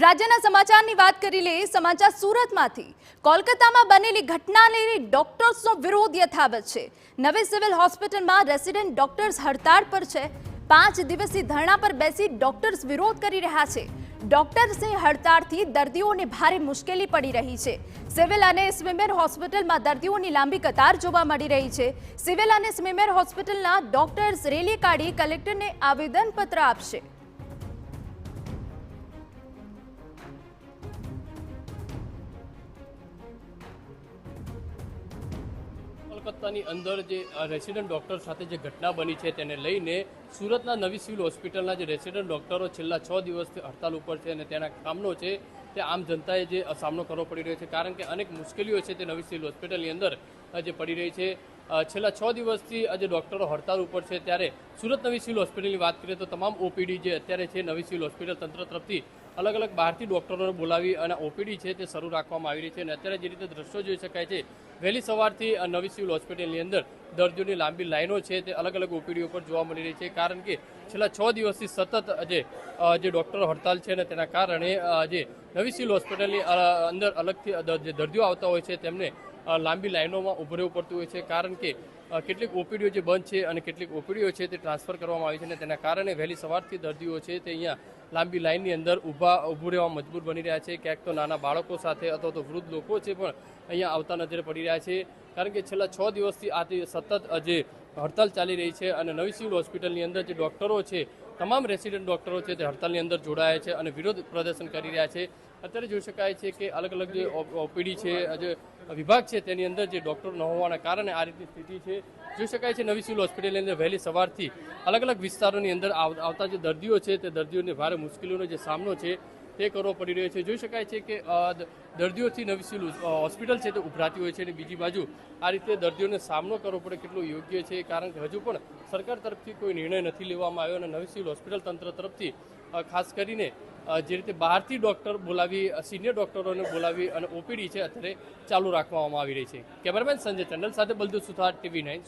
રાજ્યના સમાચારની વાત કરી લે સમાચાર સુરતમાંથી કોલકાતામાં બનેલી ઘટનાને લઈને ડોક્ટર્સનો વિરોધ યથાવત છે। નવી સિવિલ હોસ્પિટલમાં રેસિડેન્ટ ડોક્ટર્સ હડતાળ પર છે। 5 દિવસથી ધરણા પર બેસી ડોક્ટર્સ વિરોધ કરી રહ્યા છે। ડોક્ટર્સની હડતાળથી દર્દીઓને ભારે મુશ્કેલી પડી રહી છે। સિવિલ અને સ્મીમેર હોસ્પિટલમાં દર્દીઓની લાંબી કતાર જોવા મળી રહી છે। સિવિલ અને સ્મીમેર હોસ્પિટલના ડોક્ટર્સ રેલી કાઢી કલેક્ટરને આવેદનપત્ર આપશે। કોલકાતાની અંદર જે રેસિડેન્ટ ડોક્ટર સાથે જે ઘટના બની છે તેને લઈને સુરતના નવી સિવિલ હોસ્પિટલના જે રેસિડેન્ટ ડોક્ટરો છેલ્લા 6 દિવસથી હડતાલ ઉપર છે અને તેના કામનો છે તે આમ જનતાએ જે સામનો કરવો પડી રહ્યો છે, કારણ કે અનેક મુશ્કેલીઓ છે તે નવી સિવિલ હોસ્પિટલની અંદર જે પડી રહી છે। છેલ્લા 6 દિવસથી જે ડોક્ટરો હડતાલ ઉપર છે ત્યારે સુરત નવી સિવિલ હોસ્પિટલની વાત કરીએ તો તમામ ઓપીડી જે અત્યારે છે નવી સિવિલ હોસ્પિટલ તંત્ર તરફથી અલગ અલગ બહારથી ડોક્ટરોને બોલાવી અને ઓપીડી છે તે શરૂ રાખવામાં આવી રહી છે। અને અત્યારે જે રીતે દ્રશ્યો જોઈ શકાય છે, વહેલી સવારથી નવી સિવિલ હોસ્પિટલની અંદર દર્દીઓની લાંબી લાઈનો છે તે અલગ અલગ ઓપીડીઓ પર જોવા મળી રહી છે, કારણ કે છેલ્લા 6 દિવસથી સતત જે ડોક્ટરો હડતાલ છે ને તેના કારણે જે નવી સિવિલ હોસ્પિટલની અંદર અલગથી જે દર્દીઓ આવતા હોય છે તેમને લાંબી લાઈનોમાં ઊભું રહેવું પડતું હોય છે, કારણ કે કેટલીક ઓપીડીઓ જે બંધ છે અને કેટલીક ઓપીડીઓ છે તે ટ્રાન્સફર કરવામાં આવી છે અને તેના કારણે વહેલી સવારથી દર્દીઓ છે તે અહીંયા લાંબી લાઈનની અંદર ઊભું રહેવા મજબૂર બની રહ્યા છે। ક્યાંક તો નાના બાળકો સાથે અથવા તો વૃદ્ધ લોકો છે પણ અહીંયા આવતા નજરે પડી રહ્યા છે, કારણ કે છેલ્લા 6 દિવસથી આ સતત જે હડતાલ ચાલી રહી છે અને નવી સિવિલ હોસ્પિટલની અંદર જે ડોક્ટરો છે, તમામ રેસિડેન્ટ ડોક્ટરો છે તે હડતાલની અંદર જોડાયા છે અને વિરોધ પ્રદર્શન કરી રહ્યા છે। અત્યારે જોઈ શકાય છે કે અલગ અલગ જે ઓપીડી છે, જે વિભાગ છે તેની અંદર જે ડોક્ટર ન હોવાના કારણે આ રીતની સ્થિતિ છે। જોઈ શકાય છે નવી સિવિલ હોસ્પિટલની અંદર વહેલી સવારથી અલગ અલગ વિસ્તારોની અંદર આવતા જે દર્દીઓ છે તે દર્દીઓને ભારે મુશ્કેલીઓનો જે સામનો છે તે કરવો પડી રહ્યો છે। જોઈ શકાય છે કે દર્દીઓથી નવી સિવિલ હોસ્પિટલ છે તે ઉભરાતી હોય છે અને બીજી બાજુ આ રીતે દર્દીઓને સામનો કરવો પડે કેટલો યોગ્ય છે, કારણ કે હજુ પણ સરકાર તરફથી કોઈ નિર્ણય નથી લેવામાં આવ્યો અને નવી સિવિલ હોસ્પિટલ તંત્ર તરફથી ખાસ કરીને જે રીતે બહારથી ડોક્ટર બોલાવી સિનિયર ડોક્ટરોને બોલાવી અને ઓપીડી છે અત્યારે ચાલુ રાખવામાં આવી રહી છે। કેમેરામેન સંજય ચંડલ સાથે બલદેવ સુથાર, TV9।